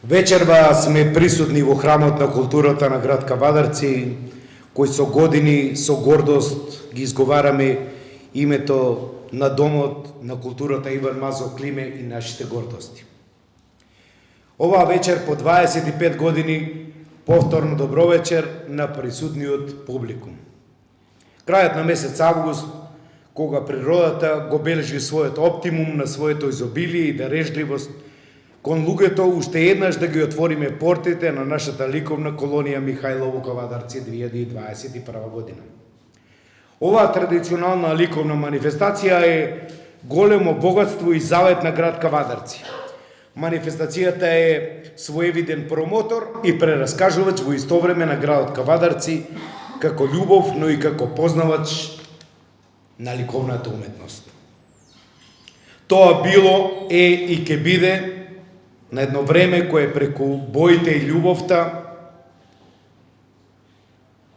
Вечерва сме присутни во храмот на културата на град Кавадарци, кој со години со гордост ги изговараме името на Домот на културата Иван Мазо Климе и нашите гордости. Оваа вечер по 25 години повторно добро вечер на присутниот публикум. Крајот на месец август, кога природата го бележи својот оптимум на своето изобилие и дарежливост, кон луѓето уште еднаш да ги отвориме портите на нашата ликовна колонија Михајлово Кавадарци 2021 година. Оваа традиционална ликовна манифестација е големо богатство и завет на град Кавадарци. Манифестацијата е своевиден промотор и прераскажувач во исто време на градот Кавадарци како љубов, но и како познавач на ликовната уметност. Тоа било, е и ке биде на едно време кое преку боите и љубовта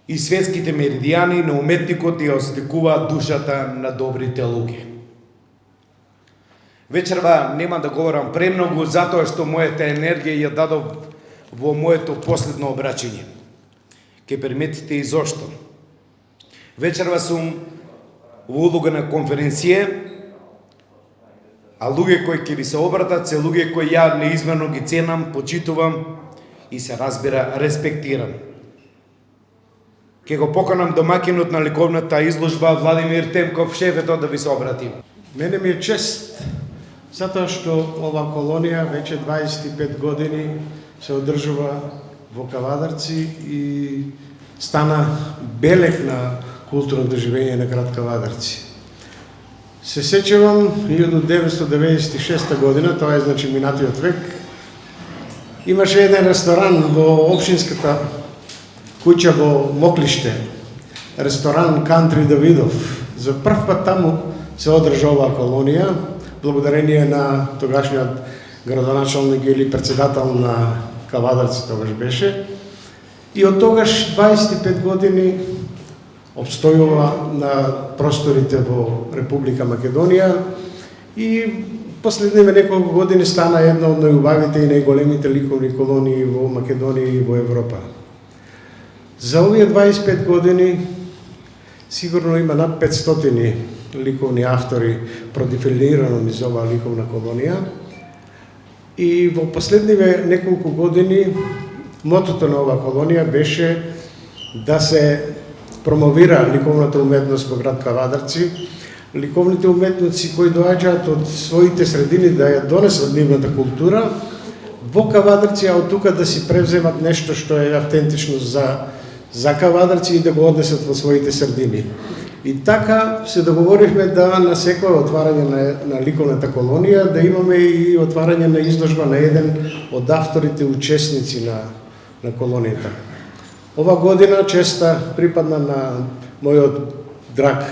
и светските меридијани на уметникот ја осликуваат душата на добрите луѓе. Вечерва нема да говорам премногу, затоа што мојата енергија ја дадов во моето последно обраќање. Ке приметите и зошто. Вечерва сум во улога на конференција, а луѓе кои ќе ви се обратат се луѓе кои ја неизмерно ги ценам, почитувам и се разбира респектирам. Ке го поканам домакинот на ликовната изложба Владимир Темков, шефето, да ви се обрати. Мене ми е чест, затоа што ова колонија веќе 25 години се одржува во Кавадарци и стана белег на културното живење на град Кавадарци. Се сеќавам 1996 година, тоа е значи минатиот век, имаше еден ресторан во општинската куќа во Моклиште, ресторан Кантри Давидов. За прв пат таму се одржа оваа колонија, благодарение на тогашниот градоначалник или председател на Кавадарци тогаш беше. И од тогаш 25 години обстојува на просторите во Република Македонија и последниве неколку години стана една од најубавите и најголемите ликовни колонии во Македонија и во Европа. За овие 25 години сигурно има над 500 ликовни автори продефилирано низ оваа ликовна колонија и во последниве неколку години мотото на оваа колонија беше да се промовира ликовната уметност во град Кавадарци, ликовните уметници кои доаѓаат од своите средини да ја донесат нивната култура во Кавадарци, а од тука да си превземат нешто што е автентично за Кавадарци и да го однесат во своите средини. И така се договоривме да на секој отварање на ликовната колонија да имаме и отварање на изложба на еден од авторите учесници на колонијата. Ова година честа припадна на мојот драг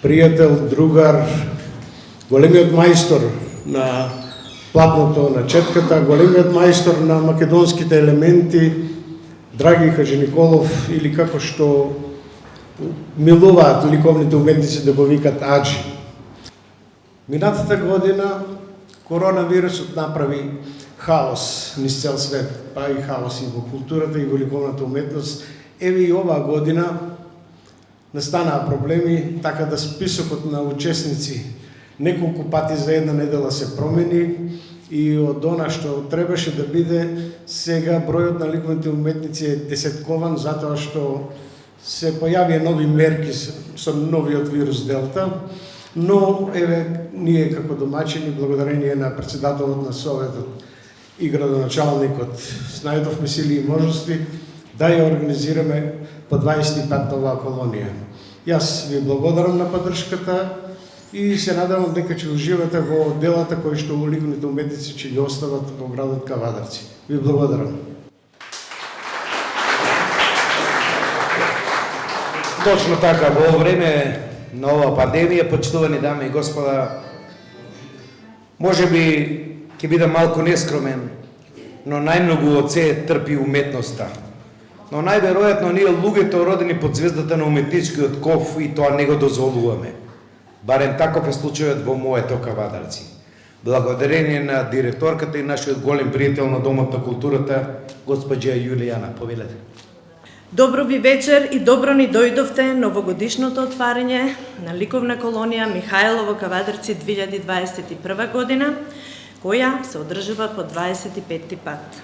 пријател, другар, големиот мајстор на платното, на четката, големиот мајстор на македонските елементи, Драги Хаджи Николов, или како што милуваат ликовните уметници да го викат Аджи. Минатата година коронавирусот направи хаос низ цел свет, па и хаос и во културата и во ликовната уметност. Еве и оваа година настанаа проблеми, така да списокот на учесници неколку пати за една недела се промени и од она што требаше да биде, сега бројот на ликовните уметници е десеткован затоа што се појавија нови мерки со новиот вирус Делта, но еве ние како домаќини, благодарение на председателот на Советот и градоначалникот снајдовме сили и можности да ја организираме по 25 оваа колонија. Јас ви благодарам на поддршката и се надевам дека ќе уживате во делата кои што ликовните уметници ќе ги остават во градот Кавадарци. Ви благодарам. Точно така, во време на оваа пандемија, почитувани дами и господа, може би ќе бидам малку нескромен, но најмногу од се трпи уметноста. Но најверојатно ние луѓето родени под звездата на уметничкиот ков и тоа не го дозволуваме. Барем таков е случајот во моето Кавадарци. Благодарение на директорката и нашиот голем пријател на Домот на културата, госпоđа Јулијана. Повелете. Добро ви вечер и добро ни дојдовте на овогодишното отварање на ликовна колонија Михајло во Кавадарци 2021 година, која се одржува по 25 пат.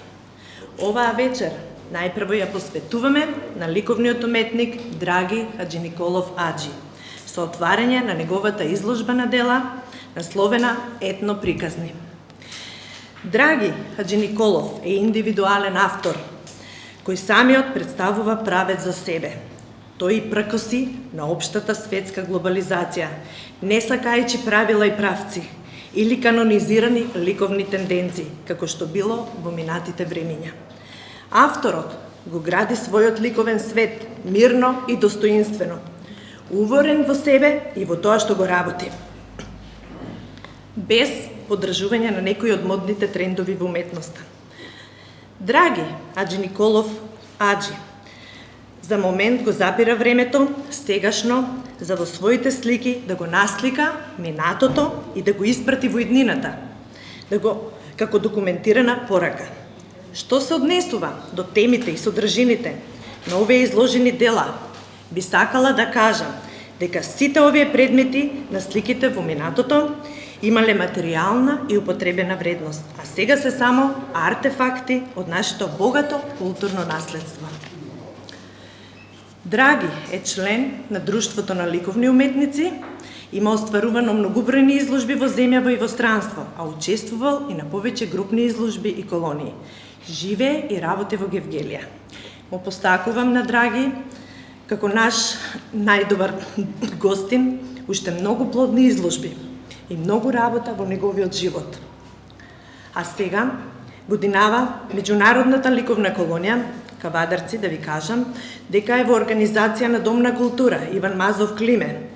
Оваа вечер најпрво ја посветуваме на ликовниот уметник Драги Хаџиниколов Аџи, со отварање на неговата изложба на дела, насловена Етно приказни. Драги Хаџиниколов е индивидуален автор, кој самиот представува правец за себе. Тој и пркоси на општата светска глобализација, не сакајќи правила и правци, или канонизирани ликовни тенденции, како што било во минатите времиња. Авторот го гради својот ликовен свет мирно и достоинствено, уверен во себе и во тоа што го работи, без поддржување на некои од модните трендови во уметноста. Драги Хаџиниколов Аџи за момент го запира времето, сегашно, за во своите слики да го наслика минатото и да го испрати во иднината, како документирана порака. Што се однесува до темите и содржините на овие изложени дела, би сакала да кажам дека сите овие предмети на сликите во минатото имале материјална и употребена вредност, а сега се само артефакти од нашето богато културно наследство. Драги е член на Друштвото на ликовни уметници, има остварувано многобројни изложби во земјава и во странство, а учествувал и на повеќе групни изложби и колонии. Живее и работи во Гевгелија. Му постакувам на Драги како наш најдобар гостин уште многу плодни изложби и многу работа во неговиот живот. А сега, годинава, Меѓународната ликовна колонија Кавадарци, да ви кажам, дека е во организација на Дом на култура Иван Мазов Климе.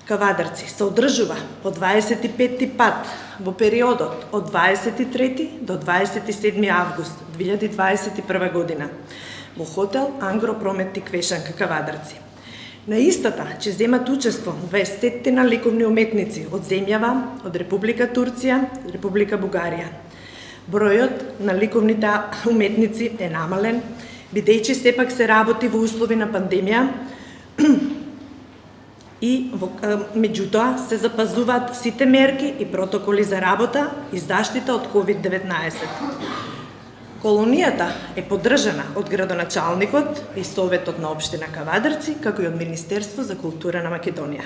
Кавадарци се одржува по 25 пат во периодот од 23 до 27 август 2021 година во хотел Ангро Прометни Квешанка Кавадарци. На истата ќе земат учество 20 ликовни уметници од земјава, од Република Турција, Република Бугарија. Бројот на ликовните уметници е намален, бидејќи сепак се работи во услови на пандемија и меѓутоа се запазуваат сите мерки и протоколи за работа и заштита од COVID-19. Колонијата е поддржана од градоначалникот и Советот на општина Кавадарци, како и од Министерство за култура на Македонија.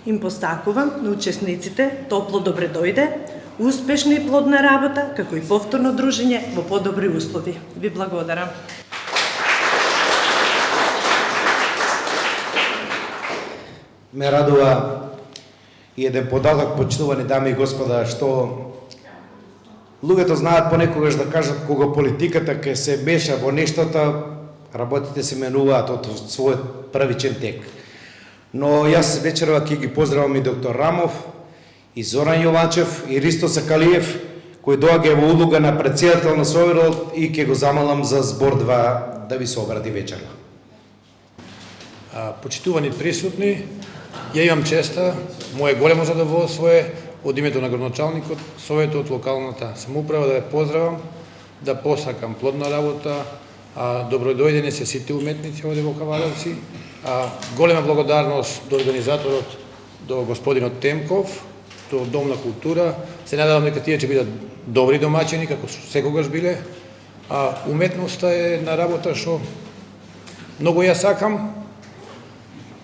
Им постакувам на учесниците топло добре дојде, успешна и плодна работа, како и повторно дружење во подобри услови. Ви благодарам. Ме радува и еден податок, почитувани дами и господа, што луѓето знаат понекогаш да кажат кога политиката ќе се меша во нештата, работите се менуваат од својот правичен тек. Но јас вечерва ќе ги поздравам и доктор Рамов, и Зоран Јованчев, и Ристо Сакалиев, кој доаѓа во улога на претседател на Советот и ќе го замалам за збор да ви се обради вечерва. Почитувани присутни, ја имам честа, моје големо задоволство е од името на градоначалникот, Советот, локалната самоуправа да ве поздравам, да посакам плодна работа, добродојдени се сите уметници овде во Кавадарци, голема благодарност до организаторот, до господинот Темков, до Дом на култура. Се надевам дека тие ќе бидат добри домаќини, како секогаш биле. Уметноста е една работа што многу ја сакам.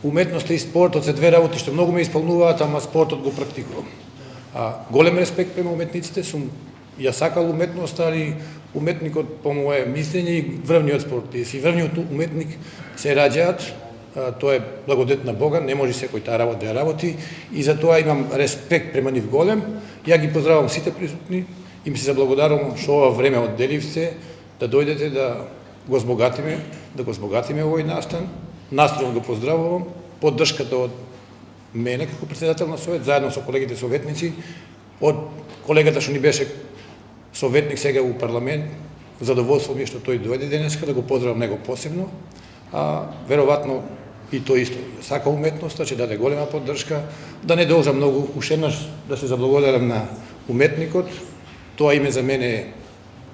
Уметноста и спортот се две работи што многу ме исполнуваат, ама спортот го практикувам. Голем респект према уметниците, сум ја сакал уметноста, али уметникот по моје мислење и врвниот спортист и врвниот уметник се раѓаат, тоа е благодет на Бога, не може секој таа работа да ја работи и за тоа имам респект према нив голем. Ја ги поздравам сите присутни и ми се заблагодарувам што ова време одделивте да дојдете да го збогатиме, овој настан. Настројно го поздравувам, поддршката од мене како претседател на Совет, заедно со колегите советници, од колегата што ни беше советник сега у парламент, задоволство ми е што тој дојде денеска, да го поздравам него посебно, веројатно и тој исто сака уметноста, ќе даде голема поддршка, да не должам многу, уште еднаш да се заблагодарам на уметникот, тоа име за мене е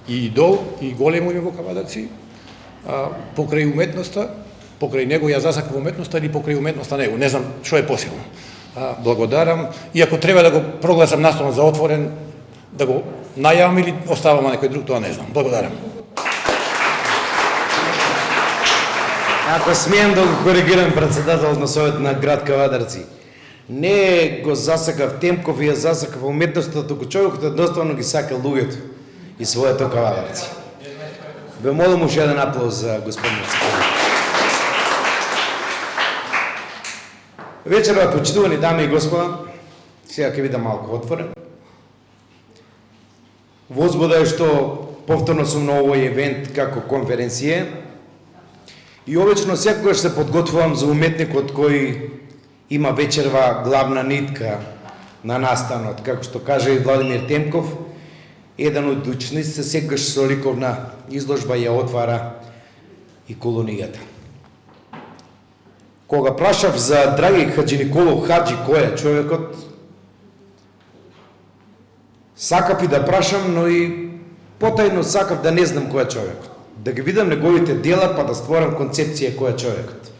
и идол, и големо име во Кавадарци, покрај уметноста, покрај него ја засакав уметноста или покрај уметноста него, не знам што е посилно. Благодарам, и ако треба да го прогласам настанот за отворен, да го најавам или оставам на некој друг, тоа не знам. Благодарам. Ако смеем да го коригирам председател на Совет на град Кавадарци, не го засакав Темков и ја засакав уметноста, туку човекот едноставно ги сака луѓето и своето Кавадарци. Ве молам уште еден аплауз за господин Цеканов. Вечерва, почитувани дами и господа, сега ќе бидам малку отворен. Возбуда е што повторно сум на овој евент како конференција и обично секогаш се подготвувам за уметникот кој има вечерва главна нитка на настанот. Како што каже и Владимир Темков, еден од учениците секогаш со ликовна изложба ја отвара и колонијата. Кога прашав за Драги Хаджи Николов Хаджи кој е човекот, сакав и да прашам, но и потајно сакав да не знам кој е човекот. Да ги видам неговите дела, па да створам концепција кој е човекот.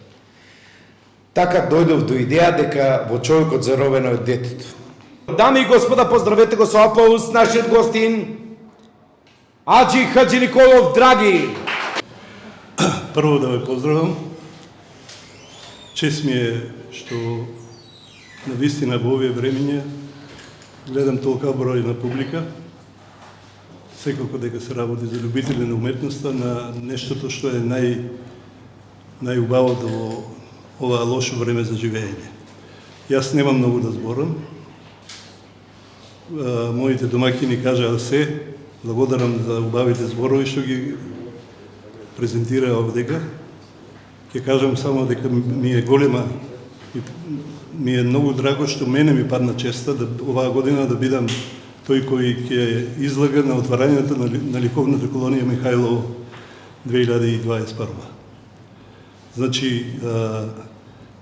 Така дојдов до идеја дека во човекот заробено е детето. Дами и господа, поздравете го со аплауз нашиот гостин Аджи Хаджи Николов Драги. Прво да ве поздравам. Чест ми е што навистина во овие времења гледам толка број на публика. Секако дека се работи за любители на уметноста, на нештото што е најубавото во ова лошо време за живење. Јас немам многу да зборам. Моите домаќини кажаа се. Благодарам за убавите зборови што ги презентираа овдека. Ќе кажам само дека ми е голема и ми е многу драго што мене ми падна честа да оваа година да бидам тој кој ќе излага на отварањето на ликовната колонија Михајлово 2021. Значи,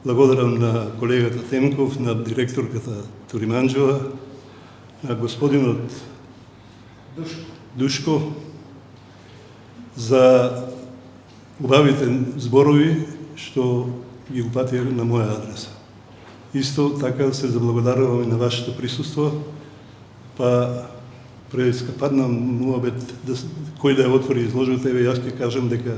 благодарам на колегата Темков, на директорката Туриманџова, на господинот Душко за убавите зборови што ги упатија на моја адреса. Исто така се заблагодарувам и на вашето присуство, па преска падна муабет кој да ја отвори изложбата, еве јас ќе кажам дека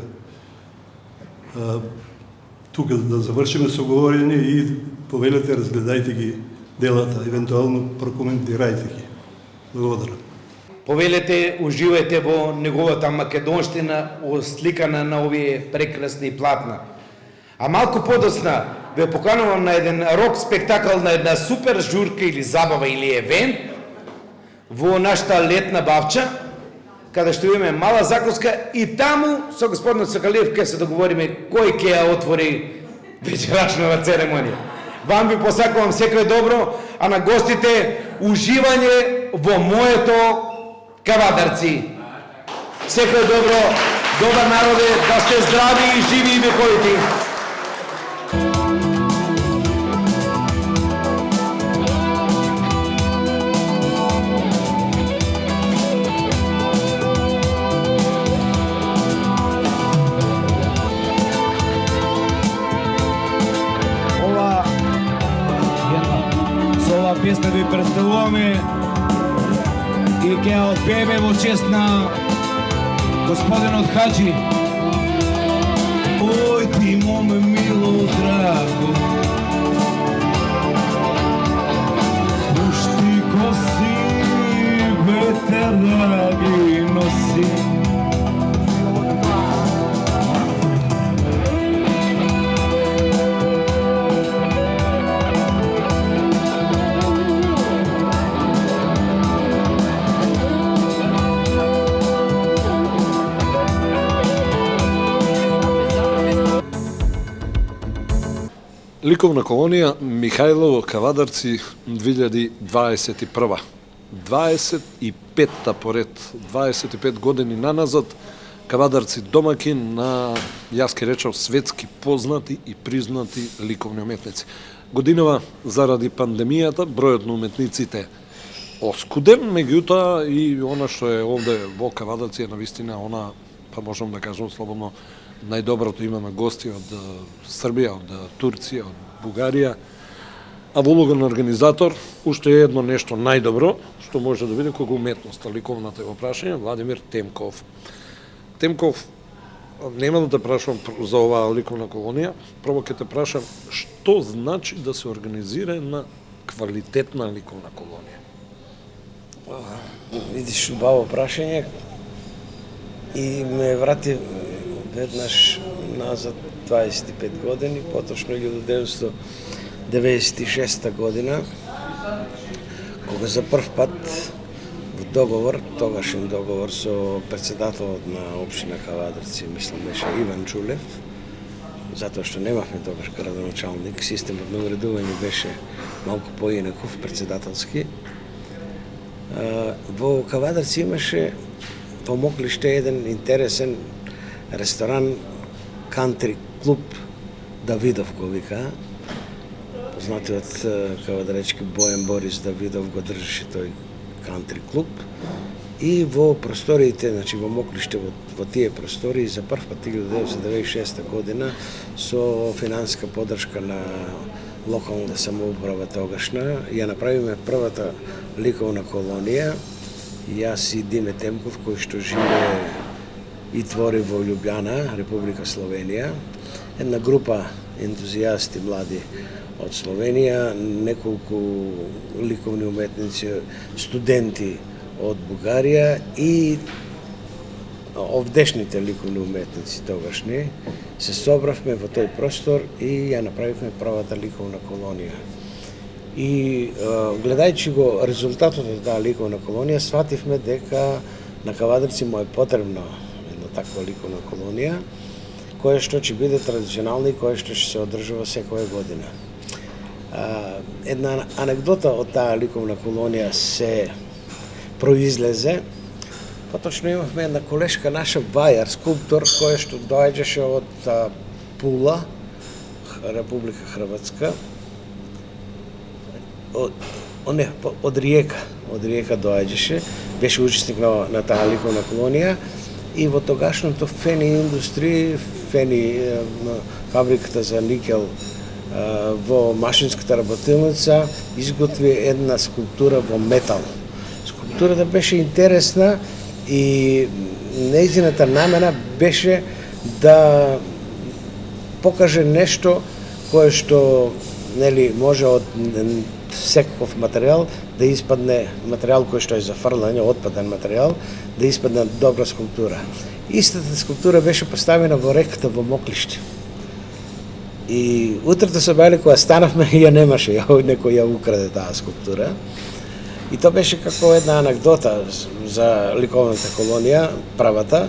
тука да завршиме со говорење и повелете, разгледајте ги делата, евентуално прокоментирајте ги. Благодарам. Повелете, уживајте во неговата македонштина осликана на овие прекрасни платна. А малку подосна ве поканувам на еден рок спектакл, на една супер журка или забава или евент во нашата летна Бавча, каде што имаме мала закуска и таму со господинот Сакалиев ќе се договориме кој ќе ја отвори вечерашната церемонија. Вам ви посакувам секој добро, а на гостите уживање во моето Кавадарци. Секој добро, добар народе, да сте здрави и живи и вековити. Со ова песна ви представуваме и ќе ја отпееме во чест на господинот Хаджи. Ој ти моме мило драго, пушти коси ветер да ги носи. Ликовна колонија Михајлово Кавадарци 2021. 25-та поред, 25 години наназад, Кавадарци домакин на, јас ке речам, светски познати и признати ликовни уметници. Годинава, заради пандемијата, бројот на уметниците оскуден, меѓутоа и она што е овде во Кавадарци е навистина она, па можам да кажам слободно, најдоброто. Имаме гости од Србија, од Турција, од Бугарија, а во улога на организатор уште е едно нешто најдобро што може да биде кога уметноста, ликовната е во прашање, Владимир Темков. Темков, нема да те прашам за оваа ликовна колонија, прво ќе те прашам што значи да се организира една квалитетна ликовна колонија? Видиш, убаво прашање и ме врати веднаш назад 25 години, поточно 1996 година, кога за прв пат во договор, тогашен договор со председателот на општина Кавадарци, мислам беше Иван Чулев, затоа што немавме тогаш градоначалник, системот на уредување беше малку поинаков, председателски. Во Кавадарци имаше во Моклиште еден интересен ресторан, кантри клуб Давидов го вика. Познатиот кавадаречки Бојан Борис Давидов го држеше тој кантри клуб. И во просториите, значи во Моклиште, во тие простории, за прв пат 1996 година, со финансиска поддршка на локалната самоуправа тогашна, ја направиме првата ликовна колонија. Јас и Диме Темков, кој што живее и твори во Љубљана, Република Словенија. Една група ентузијасти млади од Словенија, неколку ликовни уметници, студенти од Бугарија и овдешните ликовни уметници тогашни, се собравме во тој простор и ја направивме првата ликовна колонија. И гледајќи го резултатот од таа ликовна колонија, свативме дека на Кавадарци му е потребно една таква ликовна колонија, која што ќе биде традиционална и која што ќе се одржува секоја година. Една анекдота од таа ликовна колонија се произлезе. Поточно имавме една колешка наша вајар, скулптор, која што доаѓаше од Пула, Република Хрватска, од Риека доаѓаше, беше учесник на таа ликовна колонија и во тогашното Фени индустри, Фени фабриката за никел во машинската работилница изготви една скулптура во метал. Скулптурата беше интересна и нејзината намена беше да покаже нешто кое што може од секаков материјал да испадне материјал кој што е за фрлање, отпаден материјал, да испадне добра скулптура. Истата скулптура беше поставена во реката во Моклиште. И утрето собајле кога станавме ја немаше, некој ја украде таа скулптура. И тоа беше како една анекдота за ликовната колонија, правата.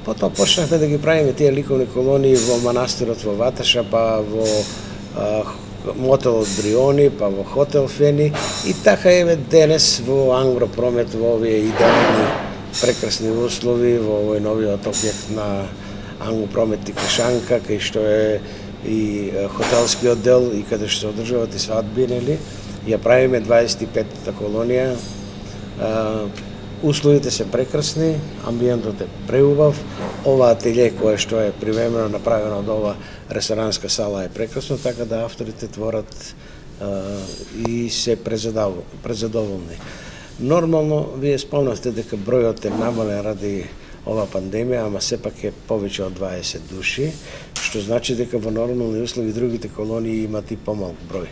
Потоа почнахме да ги правиме тие ликовни колонии во манастирот во Ваташа, па во мотелот Бриони, па во хотел Фени. И така еве денес во Ангропромет, во овие идеални прекрасни услови, во овој новиот објект на Ангропромет Тикашанка, кај што е и хотелскиот дел и каде што се одржуват и свадби, нели? Ја правиме 25-та колонија. Условите се прекрасни, амбиентот е преубав. Ова ателје кое што е привремено направено од ова ресторанска сала е прекрасно, така да авторите творат и се презадоволни. Нормално, вие спомнавте дека бројот е намален ради ова пандемија, ама сепак е повеќе од 20 души, што значи дека во нормални услови другите колонии имат и помалку број.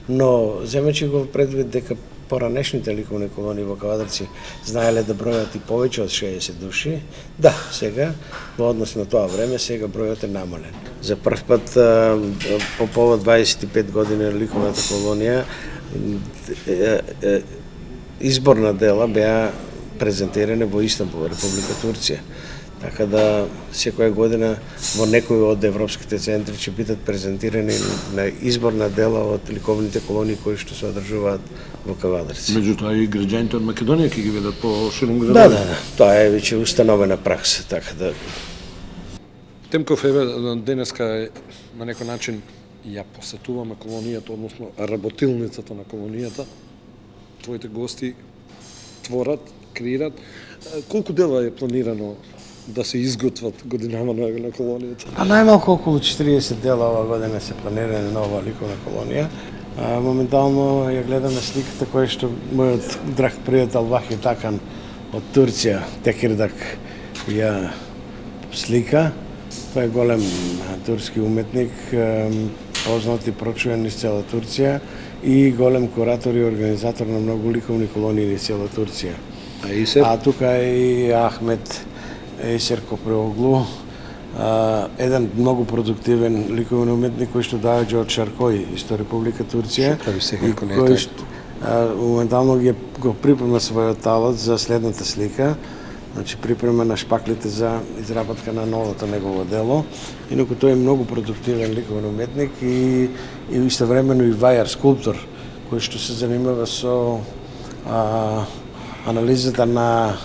Но, земејќи го предвид дека поранешните ликовни колонии во Кавадарци знаеле да бројат и повеќе од 60 души, да, сега, во однос на тоа време, сега бројот е намален. За прв пат, по повод 25 години на ликовната колонија, изборна дела беа презентирани во Истанбул, Република Турција. Така да секоја година во некои од европските центри ќе бидат презентирани на изборна дела од ликовните колонии кои што се одржуваат во Кавадарци. Меѓутоа и граѓаните од Македонија ќе ги видат по широм градове. Да, тоа е веќе установена пракса, така да. Темков, еве денеска на некој начин ја посетуваме колонијата, односно работилницата на колонијата. Твоите гости створат, креират. Колку дела е планирано да се изготват годинава на колонијата? А најмалку околу 40 дела ова година се планирани на ова ликовна колонија. Моментално ја гледаме сликата која што мојот драг пријател Вахи Такан од Турција, Текирдак, ја слика. Тој е голем турски уметник, познат и прочуван из цела Турција и голем куратор и организатор на многу ликовни колонии из цела Турција. А тука е и Ахмет Ейсер Копреоглу, еден многу продуктивен ликовен уметник кој што доаѓа од Шаркој, исто Република Турција, и кој што моментално го припрема својот талант за следната слика, значи припрема на шпаклите за изработка на новото негово дело. Инаку тој е многу продуктивен ликовен уметник и истовремено и вајар, скулптор, кој што се занимава со анализата на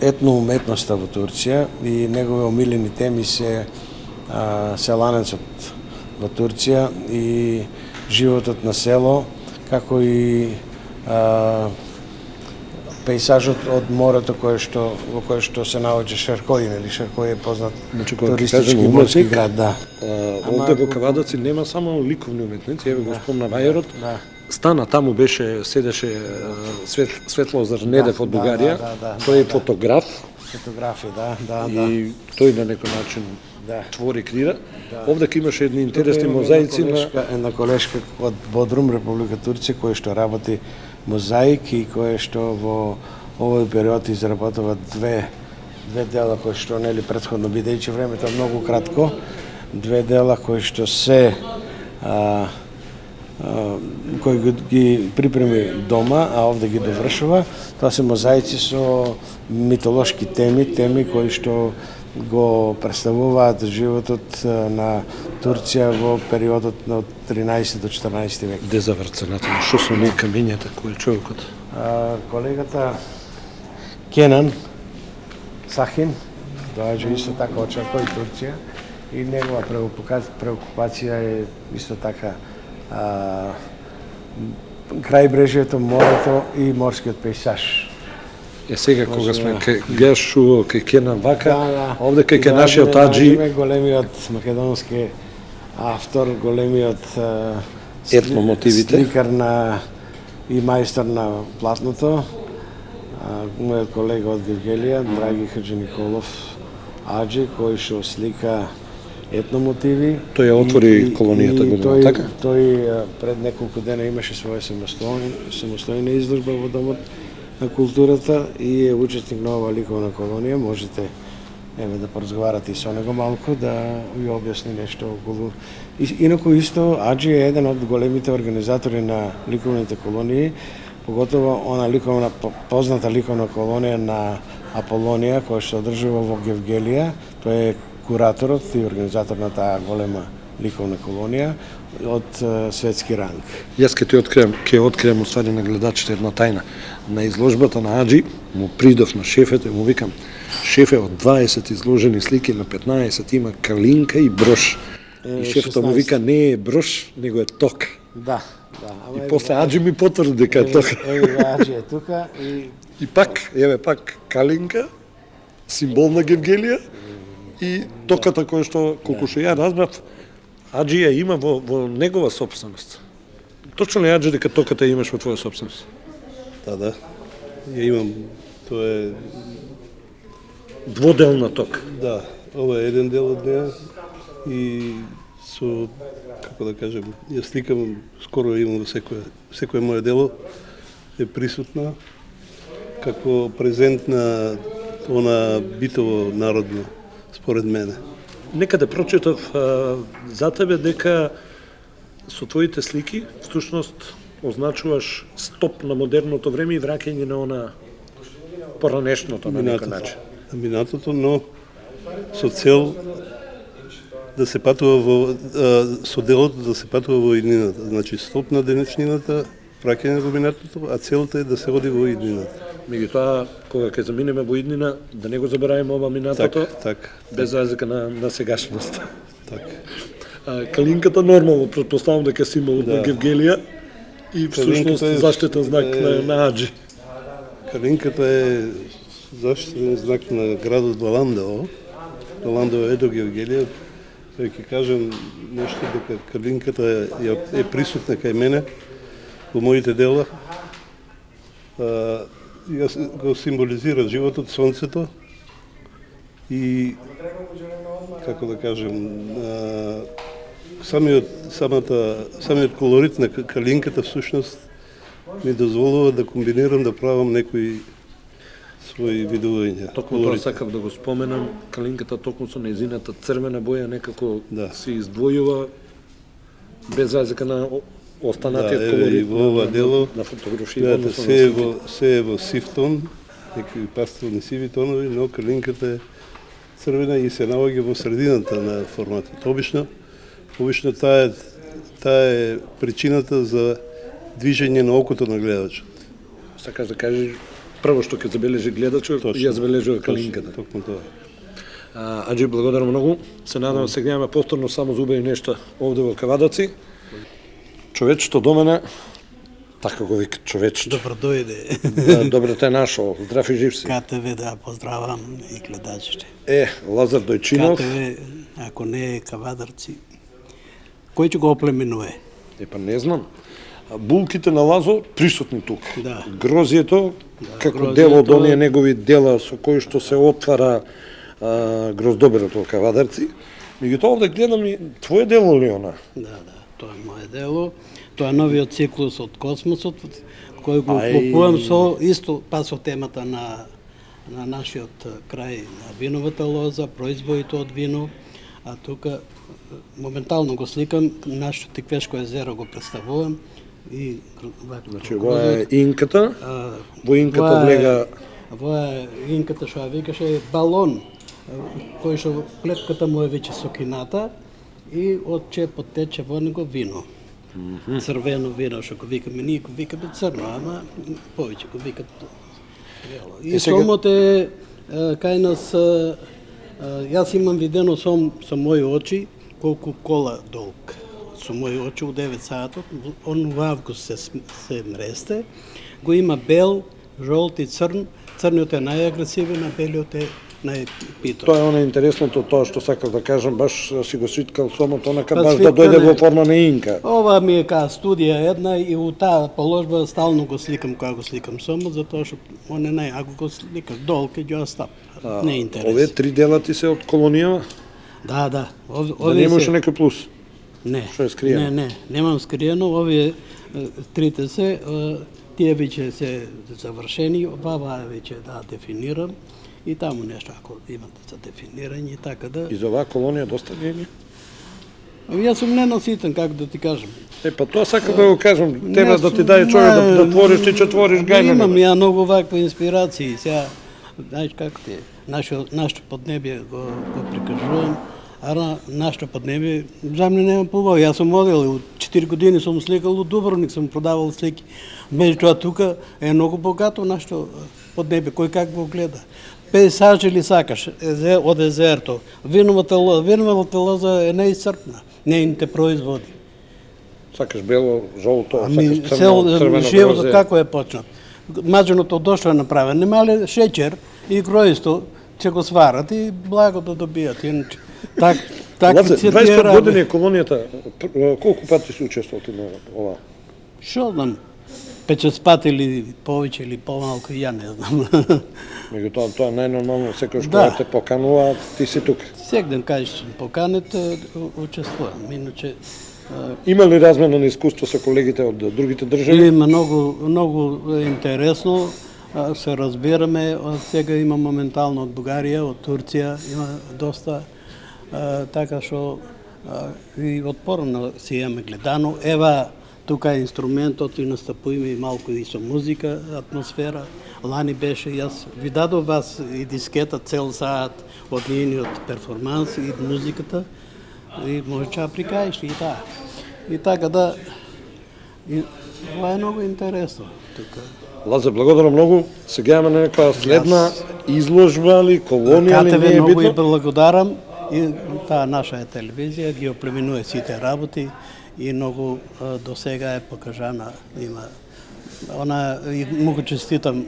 етноуметноста во Турција и негови омилени теми се селанецот во Турција и животот на село, како и пејзажот од морето во кое што се наоѓа Шаркој, нели Шаркој е познат туристички морски град, да. Овде во Кавадаци нема само ликовни уметници, еве го спомна Вајерот. Стана таму седеше Светлозар Недев од Бугарија. Тој е фотограф. Фотографи, да. И тој на некој начин твори, крира. Овде имаше едни интересни мозаици на една колешка од Бодрум, Република Турција, која што работи мозаик и која што во овој период изработува две дела кои што нели претходно, бидејќи времето е многу кратко, две дела кои што се кој ги припреми дома, а овде ги довршува. Тоа се мозаици со митолошки теми кои што го представуваат животот на Турција во периодот од 13 до 14 век. Де заврцаната, што се оние камењата кои човекот? Колегата Кенан Сахин доаѓа исто така од Шаркој, Турција, и негова преокупација е исто така крајбрежјето, морето и морскиот пејзаж. Сега кога сме кај Гешу, кај Кенан Вака, овде кај нашиот Аджи, големиот македонски автор, големиот етномотивите, сликар и мајстор на платното, мојот колега од Гевгелија, Драги Хаджи Николов Аджи, кој што слика етномотиви. Тој ја отвори колонијата година, така? Тој пред неколку дена имаше своја самостојна изложба во Домот на културата и е учесник на ова ликовна колонија. Можете да поразговарате и со него малку, да ви објасни нешто околу. Инаку исто, Аджи е еден од големите организатори на ликовните колонии, поготово она позната ликовна колонија на Аполонија, која што одржува во Гевгелија. Тој е кураторот и организатор на таа голема ликовна колонија од светски ранг. Јас ќе откриам уствари на гледачите една тајна. На изложбата на Аджи му придов на шефете, му викам: шефе, од 20 изложени слики на 15 има калинка и брош. И шефта му вика: не е брош, него е тока. Да. И после Аджи ми потврди дека е тока. Аджи е тука и пак калинка, символ на Гевгелија, и токата која што, колку што ја разбрав, Аджи ја има во негова собственост. Точно ли, Аджи, дека токата ја имаш во твоја собственост? Да. Ја имам. Тоа е дводелна тока. Да, ова е еден дел од неа и со, како да кажем, ја сликам, скоро имам во секое моје дело е присутна како презент на она битово народно, според мене. Некаде прочитав за тебе дека со твоите слики всушност означуваш стоп на модерното време и враќање на она поранешното на некој начин. На минатото, но со цел да се патува со делото да се патува во иднината. Значи стоп на денешнината, враќање во минатото, а целта е да се оди во иднината. Меѓутоа, кога ќе заминеме во иднина, да не го забораваме ова минатото, без разлика на сегашност. Калинката нормално, претпоставам дека символ на Гевгелија и всушност заштитен знак на Аджи. Калинката е заштитен знак на градот Баландово. Баландово е до Георгелија. Сега ќе кажам нешто дека калинката е присутна кај мене во моите дела. Јас го символизира животот, сонцето и како да кажем самиот колорит на калинката всушност ми дозволува да комбинирам, да правам некои свои видувања. Токму тоа сакав да го споменам, калинката токму со нејзината црвена боја некако се издвојува без разлика на останатиот колорит. И во ова дело, на фотографија. се е во сив тон, некои пастелни сиви тонови, но калинката е црвена и се наоѓа во средината на форматот. Обично таа е причината за движење на окото на гледачот. Сакаш да кажеш прво што ќе забележи гледачот, ја забележува калинката. Токму тоа. Аџи, благодарам многу. Се надам да се гледаме повторно само за убави нешта овде во Кавадаци. Човечето до мене, така го вика човечето. Добро дојде. Добро те нашо, здрав и жив си. КТВ да поздравам и гледачите. Лазар Дојчинов. КТВ, ако не е Кавадарци, кој ќе го оплеменуе? Па не знам. Булките на Лазо присутни тук. Да. Грозието, како грозието... дел од оние негови дела со кои што се отвара гроздоберото од Кавадарци. Меѓутоа овде гледам и твое дело ли она? Да, тоа е мое дело. Тоа е новиот циклус од Космосот, кој го вклопувам со исто па со темата на нашиот крај на виновата лоза, производите од вино, а тука моментално го сликам, нашето Тиквешко езеро го представувам и значи ова е инката. Во инката влега ова е инката што ја викаше балон, кој што клетката му е веќе сокината и од чепот тече во него вино. Црвено вино што го викаме, ние го викаме црно, ама повеќе го викат бело. И сомот е кај нас, јас имам видено сом со мои очи колку кола долг. Со мои очи у 9 сатот, он во август се мресте, го има бел, жолт и црн. Црниот е најагресивен, а белиот е најпитов. Тоа е оно интересното, тоа што сакав да кажам, баш си го свиткал сомот, онака баш да дојде во форма на инка. Ова ми е кај студија една и у таа положба стално го сликам кога го сликам сомот, затоа што он е ако го сликаш долг ќе го остап. Не е интерес. Овие три дела ти се од колонијава? Да. Да не имаш некој плюс? Не. Што е скриено? Не, немам скриено. Овие трите се, тие веќе се завршени, ова веќе да дефинирам и таму нешто ако имат за дефинирање и така да. И за оваа колонија доста гени? Јас сум ненаситен, како да ти кажам. Па тоа сакам да го кажам, тебе да ти даде човек да твориш, ти ќе твориш гајна. Имам ја многу вакви инспирации, сега, знаеш како ти е, нашето поднебие го прикажувам, а нашето поднебие, за мене нема побаво. Јас сум одел, од 4 години сум сликал од Дубровник, сум продавал слики. Меѓутоа тука е многу богато нашето поднебие, кој как го гледа. Пейсажи ли сакаш од езерто, виновата лоза е неисцрпна, нејните производи. Сакаш бело, жолто, сакаш црвено животот грозе. како е почнат? Маџеното дошло е направено, немале шеќер и гроисто ќе го сварат и благо да добијат. Иначе Лазе, 25 години е колонијата, колку пати се учествувал ти на ова? Шо знам, 5-6 пати или повеќе или помалку, ја не знам. Меѓутоа, тоа најнормално, секој што те поканува, ти си тука. Секден кажеш сум поканет, учествувам. Иначе има ли размена на искуство со колегите од другите држави? има многу интересно, се разбираме. Сега има моментално од Бугарија, од Турција, има доста, така што и од порано си имаме гледано. Ева, тука е инструментот и настапуваме и малку и со музика, атмосфера. Лани беше, јас ви дадов вас и дискета цел саат од нивниот перформанс и музиката и може да прикаиш и таа. И така да, ова е многу интересно тука. Лазе, благодарам многу. Сега имаме некоја следна изложба ли, колонија ли, не е многу и битно? благодарам и таа наша телевизија ги оплеменува сите работи и многу до сега е покажана, има и му го честитам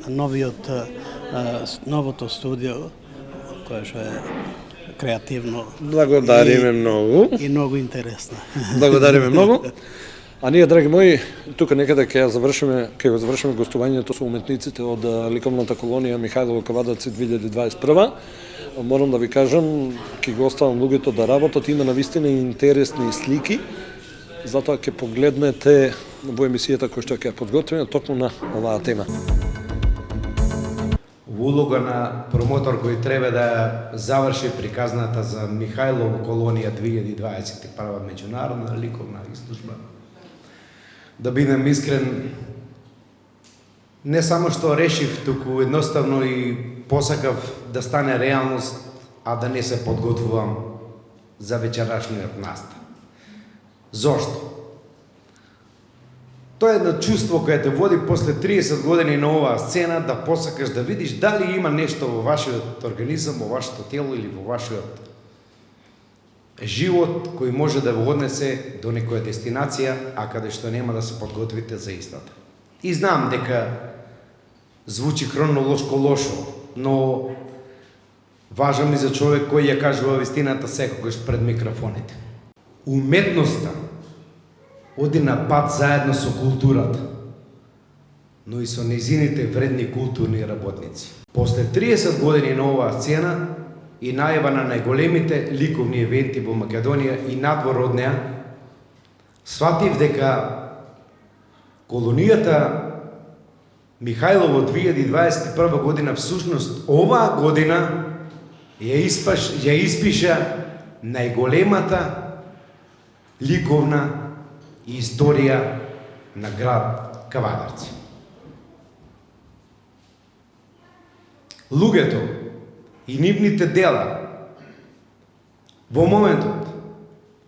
новото студио, кое што е креативно. Благодариме многу. И многу интересно. Благодариме многу. А ние, драги мои, тука некаде ќе го завршиме гостувањето со уметниците од ликовната колонија Михајлово Кавадарци 2021. Морам да ви кажам, ќе го оставам луѓето да работат, има навистина интересни слики, затоа ќе погледнете во емисијата која што ќе подготвиме токму на оваа тема. Во улога на промотор кој треба да заврши приказната за Михајлово колонија 2021 меѓународна ликовна изложба. Да бидем искрен, не само што решив, туку едноставно и посакав да стане реалност, а да не се подготвувам за вечерашниот настан. Зошто? Тоа е едно чувство кое те води после 30 години на оваа сцена да посакаш да видиш дали има нешто во вашиот организам, во вашето тело или во вашиот живот кој може да го однесе до некоја дестинација, а каде што нема да се подготвите за истата. И знам дека звучи хронолошко лошо, но важам и за човек кој ја кажува вистината секогаш пред микрофоните. Уметноста оди на пат заедно со културата, но и со незините вредни културни работници. После 30 години на оваа сцена и најава на најголемите ликовни евенти во Македонија и надвор од неа, сватив дека колонијата Михајлово 2021 година всушност оваа година ја испиша најголемата ликовна историја на град Кавадарци. Луѓето и нивните дела во моментот,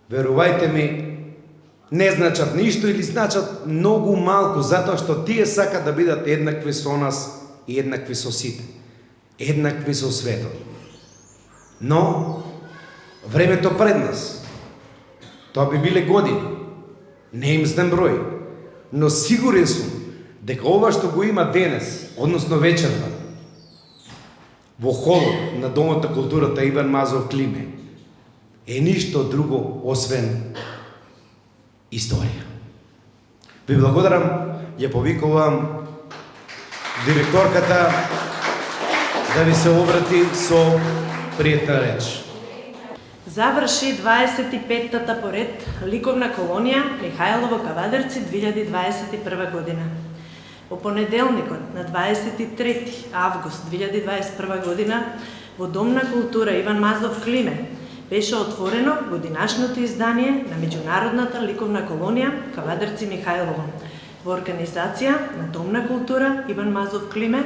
верувајте ми, не значат ништо или значат многу малку, затоа што тие сакат да бидат еднакви со нас и еднакви со сите, еднакви со светот. Но времето пред нас, тоа би биле години, не им знам број, но сигурен сум дека ова што го има денес, односно вечерва, во холот на Домот на културата Иван Мазов Климе, е ништо друго освен историја. Ви благодарам, ја повикувам директорката да ви се обрати со пријатна реч. Заврши 25-тата поред ликовна колонија Михајлово Кавадарци 2021 година. Во понеделникот на 23 август 2021 година во Дом на култура Иван Мазов Климе беше отворено годинашното издание на Меѓународната ликовна колонија Кавадарци Михајлово во организација на Дом на култура Иван Мазов Климе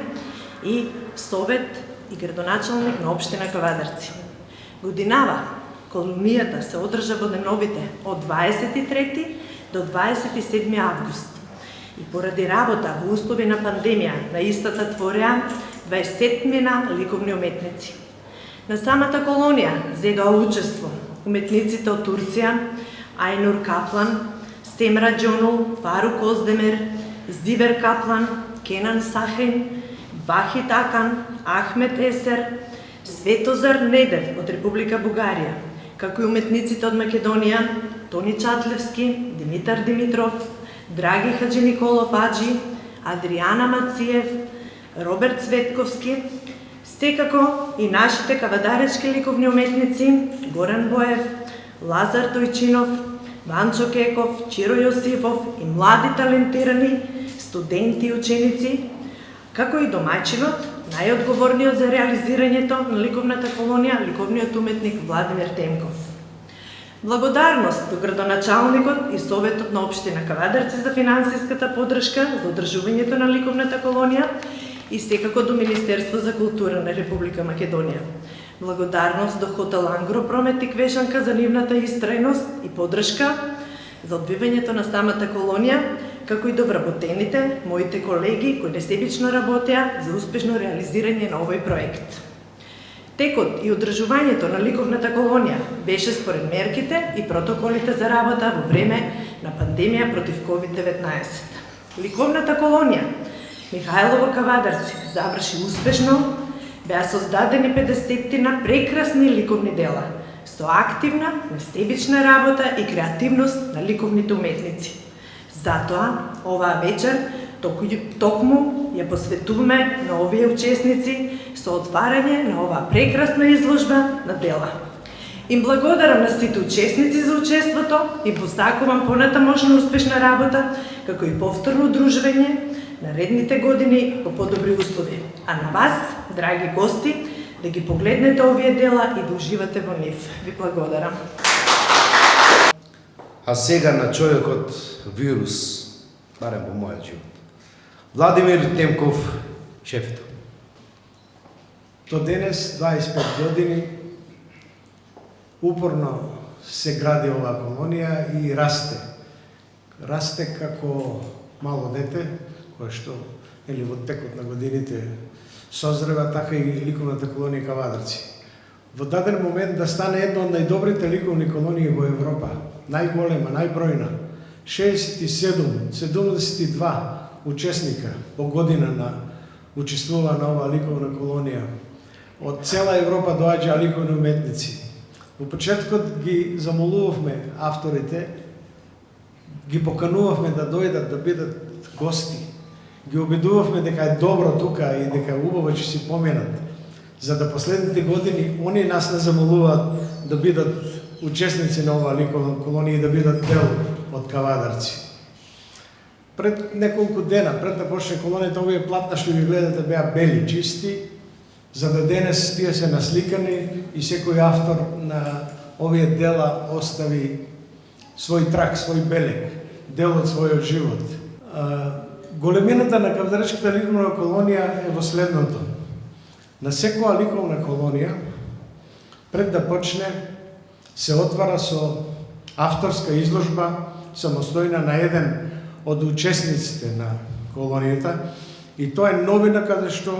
и Совет и градоначалник на општина Кавадарци. Годинава колонијата се одржа во деновите од 23 до 27 август. И поради работа во услови на пандемија на истата твореа 20 ликовни уметници. На самата колонија зедоа учество уметниците од Турција, Ајнур Каплан, Семра Џонул, Фарук Оздемер, Зивер Каплан, Кенан Сахин, Вахид Акан, Ахмет Есер, Светозар Недев од Република Бугарија, како и уметниците од Македонија, Тони Чатлевски, Димитар Димитров, Драги Хаджи Николов Аджи, Адријана Мациев, Роберт Цветковски, секако и нашите кавадаречки ликовни уметници Горан Боев, Лазар Тојчинов, Ванчо Кеков, Чиро Јосифов и млади талентирани студенти и ученици, како и домаќинот, најодговорниот за реализирањето на ликовната колонија, ликовниот уметник Владимир Темков. Благодарност до градоначалникот и Советот на општина Кавадарци за финансиската поддршка за одржувањето на ликовната колонија и секако до Министерство за култура на Република Македонија. Благодарност до Хотел Ангро Промет и Квешанка за нивната истрајност и поддршка за одбивањето на самата колонија, како и до вработените, моите колеги кои несебично работеа за успешно реализирање на овој проект. Текот и одржувањето на ликовната колонија беше според мерките и протоколите за работа во време на пандемија против COVID-19. Ликовната колонија Михајлово Кавадарци заврши успешно, беа создадени 50 прекрасни ликовни дела со активна, несебична работа и креативност на ликовните уметници. Затоа, оваа вечер токму ја посветуваме на овие учесници со отварање на оваа прекрасна изложба на дела. Им благодарам на сите учесници за учеството и посакувам понатамошна успешна работа, како и повторно дружење наредните години во подобри услови. А на вас, драги гости, да ги погледнете овие дела и да уживате во нив. Ви благодарам. А сега на човекот вирус, барем во мојот живот. Владимир Темков, шефито. До денес, 25 години, упорно се гради оваа колонија и расте. Расте како мало дете, кое што во текот на годините созрева, така и ликовната колонија Кавадарци. Во даден момент да стане една од најдобрите ликовни колонии во Европа, најголема, најбројна, 67, 72 учесника по година на учествува на оваа ликовна колонија. Од цела Европа доаѓаа ликовни уметници. Во почеткот ги замолувавме авторите, ги поканувавме да дојдат, да бидат гости. Ги обидувавме дека е добро тука и дека убаво ќе си поминат. За да последните години они нас не замолуваат да бидат учесници на оваа ликовна колонија и да бидат дел од Кавадарци. Пред неколку дена, пред да почне колонијата, овие платна што ги гледате беа бели, чисти, за да денес тие се насликани и секој автор на овие дела остави свој трак, свој белег, дел од својот живот. Големината на Кавадарчката ликовна колонија е во следното. На секоја ликовна колонија, пред да почне, се отвара со авторска изложба, самостојна на еден од учесниците на колонијата, и тоа е новина каде што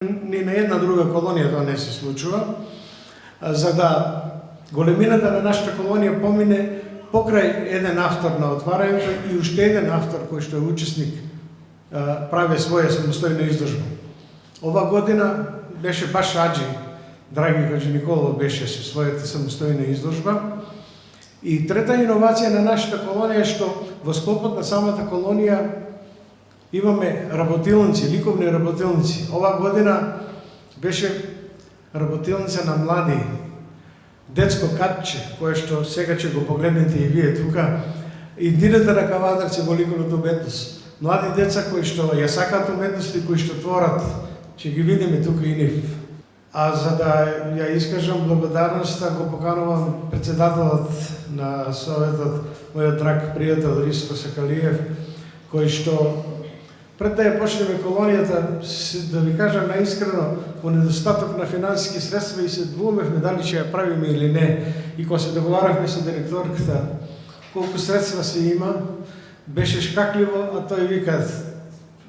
ни на една друга колонија тоа не се случува, за да големината на нашата колонија помине покрај еден автор на отварањето и уште еден автор кој што е учесник прави своја самостојна изложба. Ова година беше баш Аџи, Драги Хаджи Николов беше со својата самостојна изложба. И трета иновација на нашата колонија е што во склопот на самата колонија имаме работилници, ликовни работилници. Ова година беше работилница на млади, детско катче, кое што сега ќе го погледнете и вие тука, иднината на Кавадарци во ликовната уметност. Млади деца кои што ја сакаат уметност и кои што творат, ќе ги видиме тука и нив. А за да ја искажам благодарноста, го поканувам председателот на Советот, мојот драг пријател Ристо Сакалиев, кој што пред да ја почнеме колонијата, да ви кажам наискрено, во недостаток на финансиски средства и се двумевме дали ќе ја правиме или не. И кога се договаравме со директорката колку средства се има, беше шкакливо, а тој вика,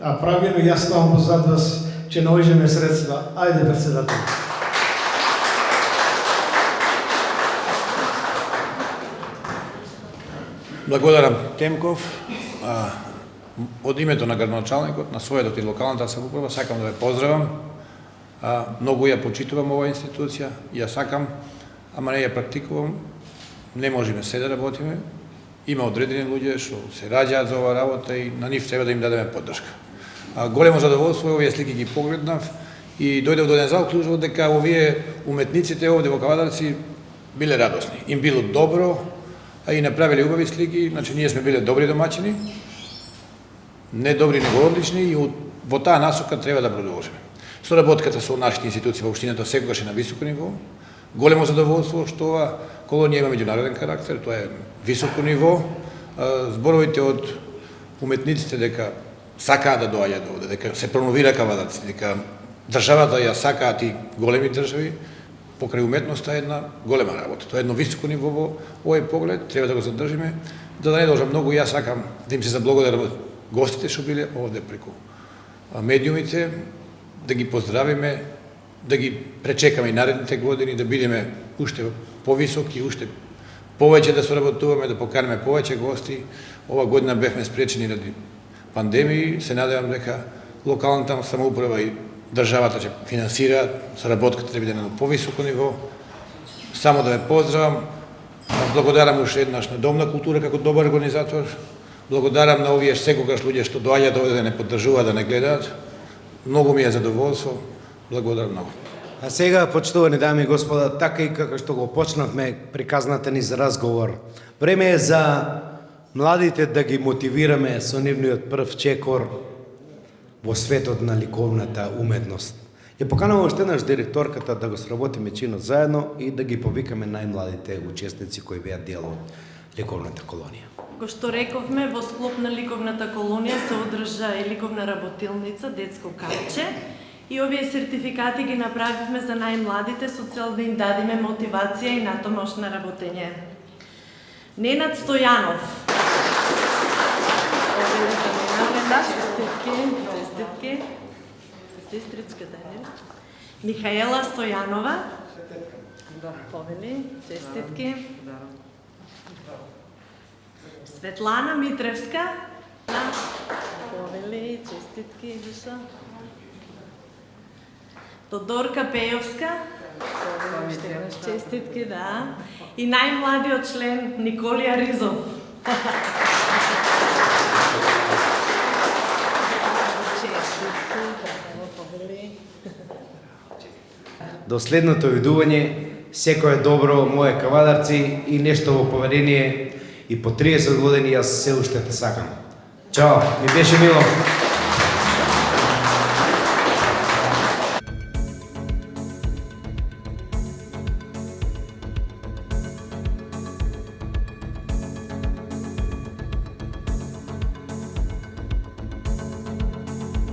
а правиме, јас ставам позад вас, ќе наоѓеме средства. Ајде, председател. Благодарам, Темков. Од името на градоначалникот, на Советот и локалната самоуправа, сакам да ве поздравам. Многу ја почитувам оваа институција, ја сакам, ама не ја практикувам. Не можеме се да работиме. Има одредени луѓе што се раѓаат за оваа работа и на нив треба да им дадеме поддршка. Големо задоволство, овие слики ги погледнав и дојдев до еден заклучок дека овие уметниците овде во Кавадарци биле радосни. Им било добро, а и направиле убави слики, значи ние сме биле добри домаќини, не добри, него одлични, и во таа насока треба да продолжиме. Соработката со нашите институции во општината секогаш е на високо ниво. Големо задоволство што ова колонија има меѓународен карактер, тоа е високо ниво. Зборовите од уметниците дека сакаат да доаѓаат овде, дека се промовира Кавадарци, дека државата ја сакаат и големи држави, покрај уметноста е една голема работа. Тоа е едно високо ниво во овој поглед, треба да го задржиме. Да не должам многу, јас сакам да им се заблагодарам гостите што биле овде преку медиумите, да ги поздравиме, да ги пречекаме и наредните години, да бидеме уште повисоки, уште повеќе да соработуваме, да поканеме повеќе гости. Ова година бевме спречени ради пандемии. Се надевам дека локалната самоуправа и државата ќе финансираат, соработката ќе биде на повисоко ниво. Само да ве поздравам, благодарам уште еднаш на Дом на култура како добар организатор, благодарам на овие секогаш луѓе што доаѓаат овде да не поддржуваат, да не гледаат. Многу ми е задоволство, благодарам многу. А сега, почитувани дами и господа, така и како што го почнавме приказната ни за разговор, време е за младите да ги мотивираме со нивниот прв чекор во светот на ликовната уметност. Ја поканувам уште еднаш директорката да го сработиме чинот заедно и да ги повикаме најмладите учесници кои беа дел од ликовната колонија. Како што рековме, во склоп на ликовната колонија се одржа и ликовна работилница, детско каче, и овие сертификати ги направивме за најмладите со цел да им дадиме мотивација и натамош на работење. Ненад Стојанов. Честитки. Сестричка Даниел. Михаела Стојанова. Повели, честитки. Светлана Митревска. Повели, честитки, Душа. Тодорка Пејовска. Честитки, да. И најмладиот член Николија Ризов. До следното видување, секое добро, моje кавадарци, и нешто во поверение, и по 30 години јас се уште те сакам. Чао, ми беше мило.